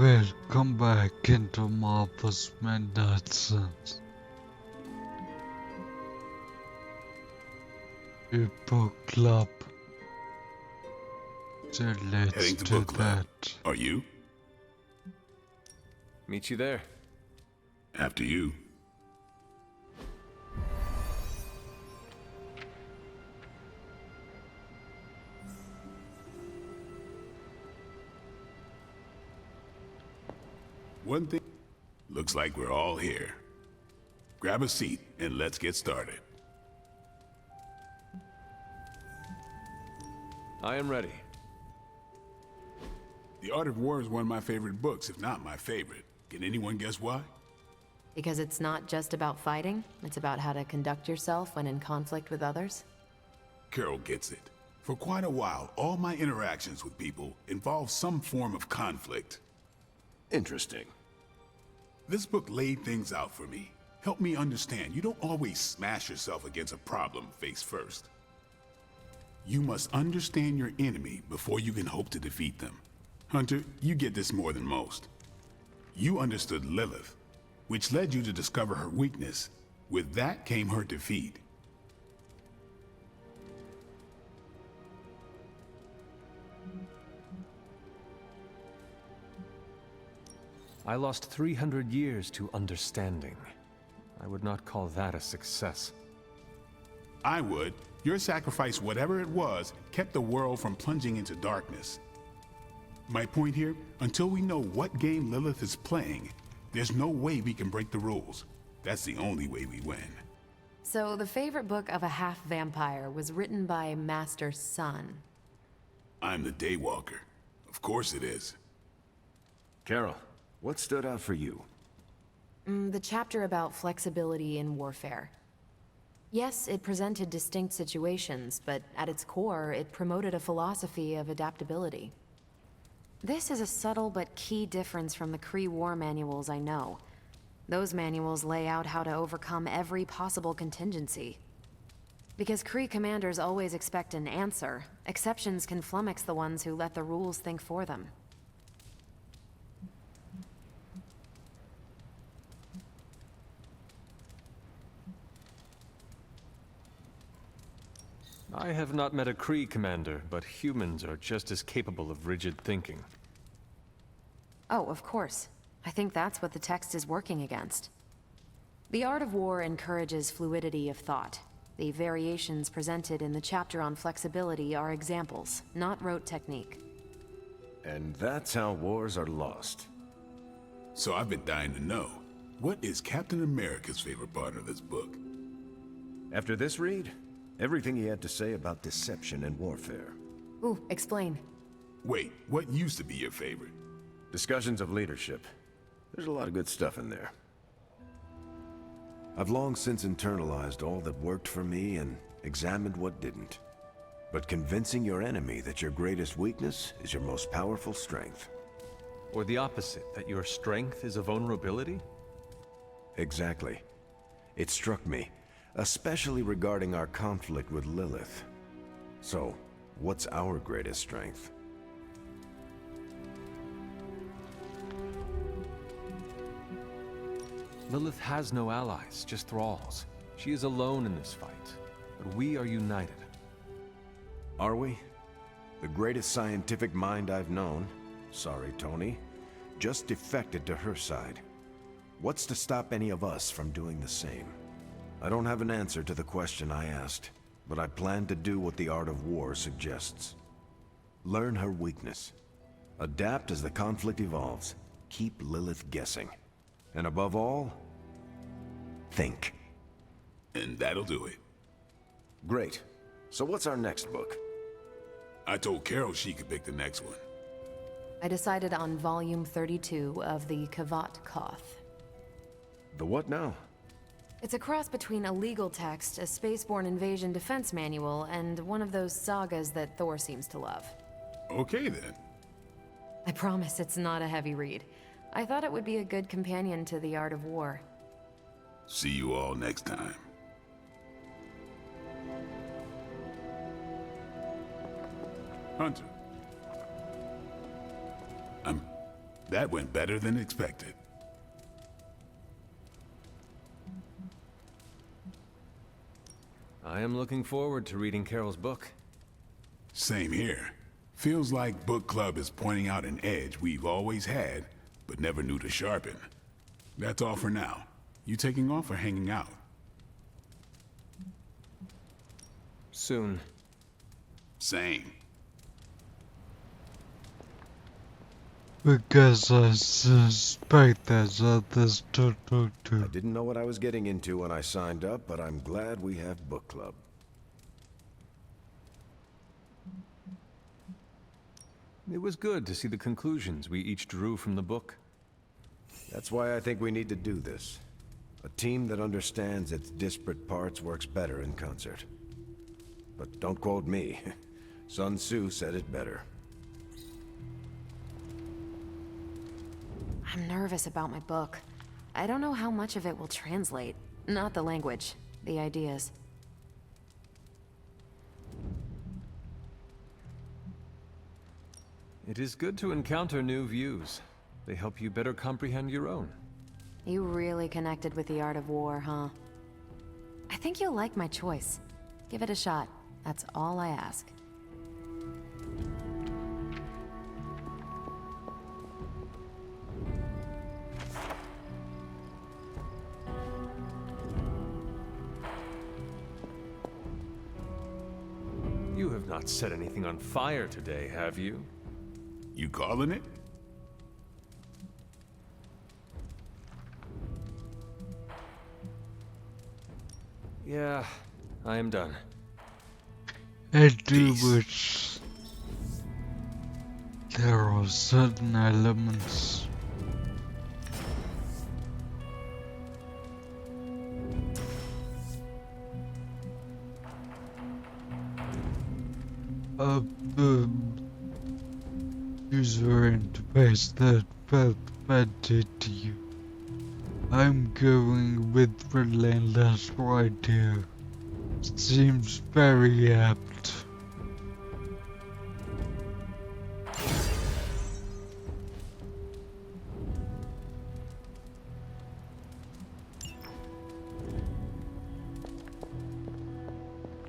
Welcome back into Marvel's Madness. A book club. So let's Heading to do book club. that. Are you? Meet you there. After you. One thing. Looks like we're all here. Grab a seat and let's get started. I am ready. The Art of War is one of my favorite books, if not my favorite. Can anyone guess why? Because it's not just about fighting, it's about how to conduct yourself when in conflict with others? Carol gets it. For quite a while, all my interactions with people involve some form of conflict. Interesting. This book laid things out for me. Helped me understand you don't always smash yourself against a problem face first. You must understand your enemy before you can hope to defeat them. Hunter, you get this more than most. You understood Lilith, which led you to discover her weakness. With that came her defeat. I lost 300 years to understanding. I would not call that a success. I would. Your sacrifice, whatever it was, kept the world from plunging into darkness. My point here, until we know what game Lilith is playing, there's no way we can break the rules. That's the only way we win. So the favorite book of a half-vampire was written by Master's son. I'm the Daywalker. Of course it is. Carol, what stood out for you? The chapter about flexibility in warfare. Yes, it presented distinct situations, but at its core, it promoted a philosophy of adaptability. This is a subtle but key difference from the Kree war manuals I know. Those manuals lay out how to overcome every possible contingency. Because Kree commanders always expect an answer, exceptions can flummox the ones who let the rules think for them. I have not met a Kree commander, but humans are just as capable of rigid thinking. Oh, of course. I think that's what the text is working against. The Art of War encourages fluidity of thought. The variations presented in the chapter on flexibility are examples, not rote technique. And that's how wars are lost. So I've been dying to know, what is Captain America's favorite part of this book? After this read, everything he had to say about deception and warfare. Ooh, explain. Wait, what used to be your favorite? Discussions of leadership. There's a lot of good stuff in there. I've long since internalized all that worked for me and examined what didn't. But convincing your enemy that your greatest weakness is your most powerful strength. Or the opposite, that your strength is a vulnerability? Exactly. It struck me, especially regarding our conflict with Lilith. So, what's our greatest strength? Lilith has no allies, just thralls. She is alone in this fight, but we are united. Are we? The greatest scientific mind I've known, sorry Tony, just defected to her side. What's to stop any of us from doing the same? I don't have an answer to the question I asked, but I plan to do what the Art of War suggests. Learn her weakness. Adapt as the conflict evolves. Keep Lilith guessing. And above all, think. And that'll do it. Great. So what's our next book? I told Carol she could pick the next one. I decided on volume 32 of the Kavat Koth. The what now? It's a cross between a legal text, a spaceborne invasion defense manual, and one of those sagas that Thor seems to love. Okay then. I promise it's not a heavy read. I thought it would be a good companion to The Art of War. See you all next time. Hunter. That went better than expected. I am looking forward to reading Carol's book. Same here. Feels like book club is pointing out an edge we've always had, but never knew to sharpen. That's all for now. You taking off or hanging out? Soon. Same. Because I suspect there's others to talk I to. didn't know what I was getting into when I signed up, but I'm glad we have book club. It was good to see the conclusions we each drew from the book. That's why I think we need to do this. A team that understands its disparate parts works better in concert. But don't quote me. Sun Tzu said it better. I'm nervous about my book. I don't know how much of it will translate. Not the language, the ideas. It is good to encounter new views. They help you better comprehend your own. You really connected with the art of war, huh? I think you'll like my choice. Give it a shot. That's all I ask. You have not set anything on fire today, have you? You calling it? Yeah, I am done. I do Peace. wish there are certain elements of the user interface that felt better to you. I'm going with Relentless right here. Seems very apt.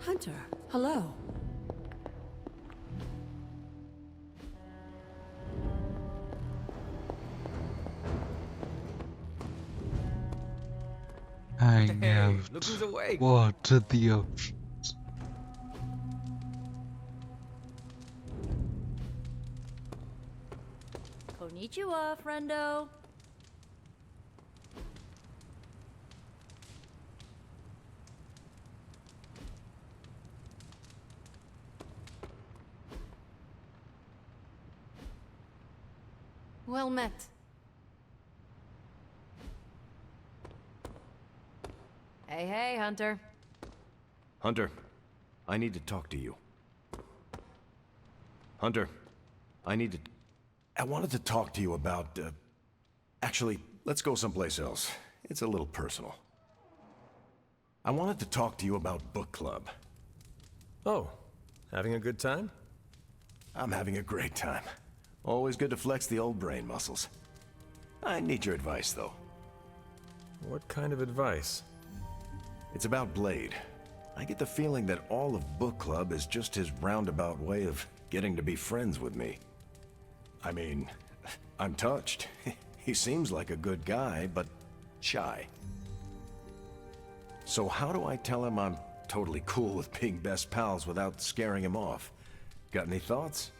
Hunter, hello. Hang Hey, out. look who's awake. What are the options? Konnichiwa, friendo. Well met. Hey, hey, Hunter. Hunter, I need to talk to you. Hunter, I wanted to talk to you about, actually, let's go someplace else. It's a little personal. I wanted to talk to you about book club. Oh, having a good time? I'm having a great time. Always good to flex the old brain muscles. I need your advice, though. What kind of advice? It's about Blade. I get the feeling that all of book club is just his roundabout way of getting to be friends with me. I mean, I'm touched. He seems like a good guy, but shy. So how do I tell him I'm totally cool with being best pals without scaring him off? Got any thoughts?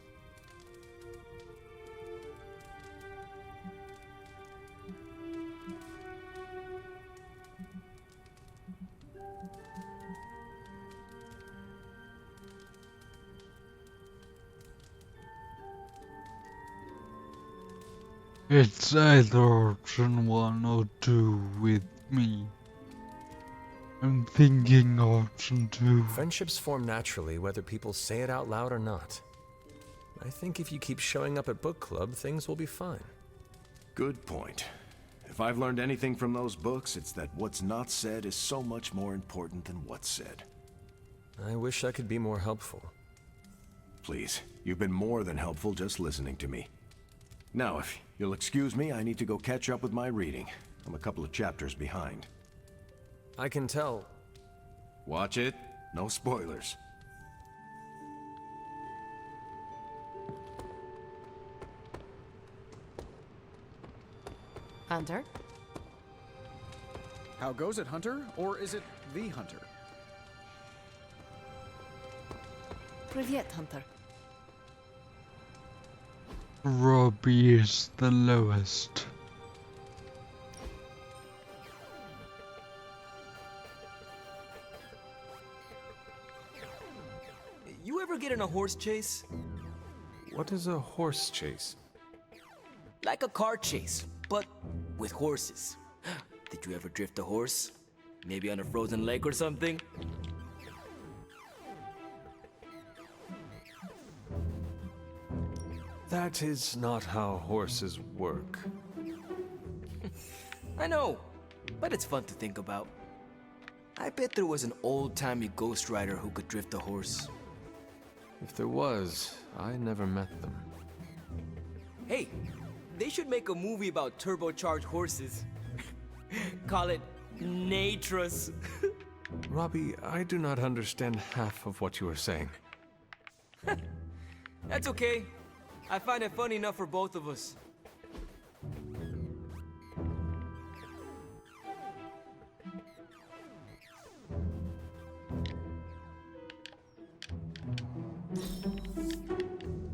It's either option 1 or 2 with me. I'm thinking option 2. Friendships form naturally whether people say it out loud or not. I think if you keep showing up at book club, things will be fine. Good point. If I've learned anything from those books, it's that what's not said is so much more important than what's said. I wish I could be more helpful. Please, you've been more than helpful just listening to me. Now, if you'll excuse me, I need to go catch up with my reading. I'm a couple of chapters behind. I can tell. Watch it. No spoilers. Hunter? How goes it, Hunter? Or is it the Hunter? Привет, Hunter. Robbie is the lowest. You ever get in a horse chase? What is a horse chase? Like a car chase, but with horses. Did you ever drift a horse? Maybe on a frozen lake or something? That is not how horses work. I know, but it's fun to think about. I bet there was an old-timey ghost rider who could drift a horse. If there was, I never met them. Hey, they should make a movie about turbocharged horses. Call it Natras. Robbie, I do not understand half of what you are saying. That's okay. I find it funny enough for both of us.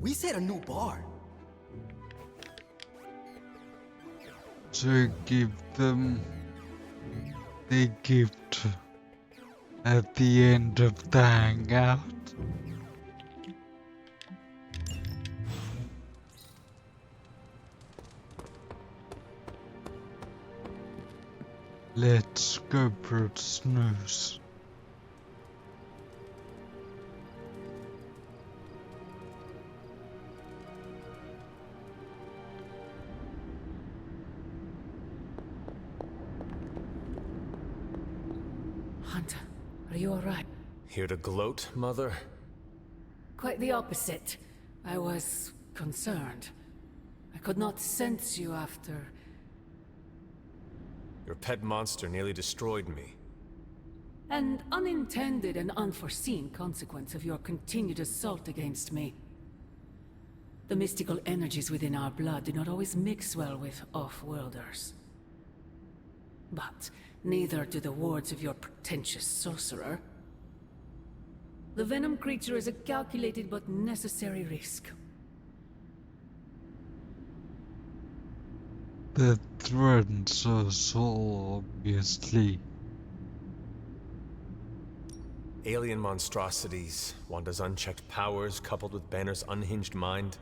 We set a new bar. To give them the gift at the end of the hangout. Let's go for snooze. Hunter, are you alright? Here to gloat, Mother? Quite the opposite. I was concerned. I could not sense you after. Your pet monster nearly destroyed me. An unintended and unforeseen consequence of your continued assault against me. The mystical energies within our blood do not always mix well with off-worlders. But neither do the wards of your pretentious sorcerer. The venom creature is a calculated but necessary risk. The threats are so obviously. Alien monstrosities, Wanda's unchecked powers coupled with Banner's unhinged mind.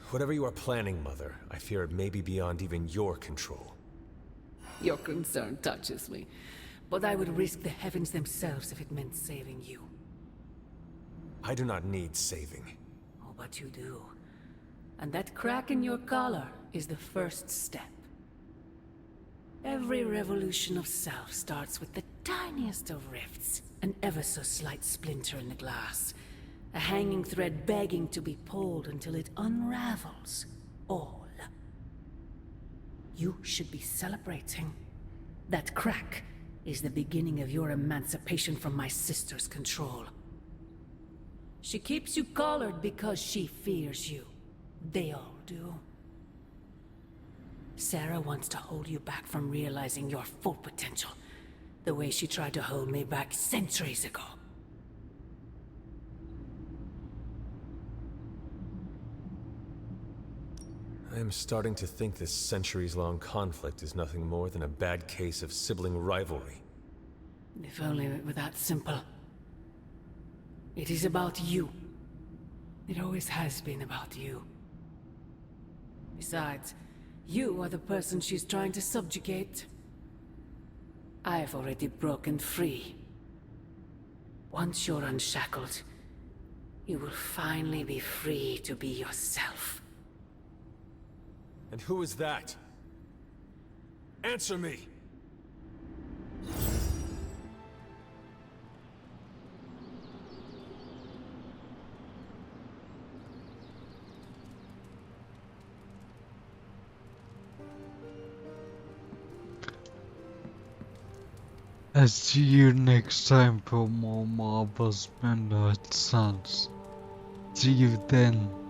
Whatever you are planning, Mother, I fear it may be beyond even your control. Your concern touches me, but I would risk the heavens themselves if it meant saving you. I do not need saving. Oh, but you do. And that crack in your collar is the first step. Every revolution of self starts with the tiniest of rifts, an ever so slight splinter in the glass, a hanging thread begging to be pulled until it unravels all. You should be celebrating. That crack is the beginning of your emancipation from my sister's control. She keeps you collared because she fears you. They all do. Sarah wants to hold you back from realizing your full potential, the way she tried to hold me back centuries ago. I am starting to think this centuries-long conflict is nothing more than a bad case of sibling rivalry. If only it were that simple. It is about you. It always has been about you. Besides, you are the person she's trying to subjugate. I've already broken free. Once you're unshackled, you will finally be free to be yourself. And who is that? Answer me! I'll see you next time for more Marvel's Midnight Suns. See you then.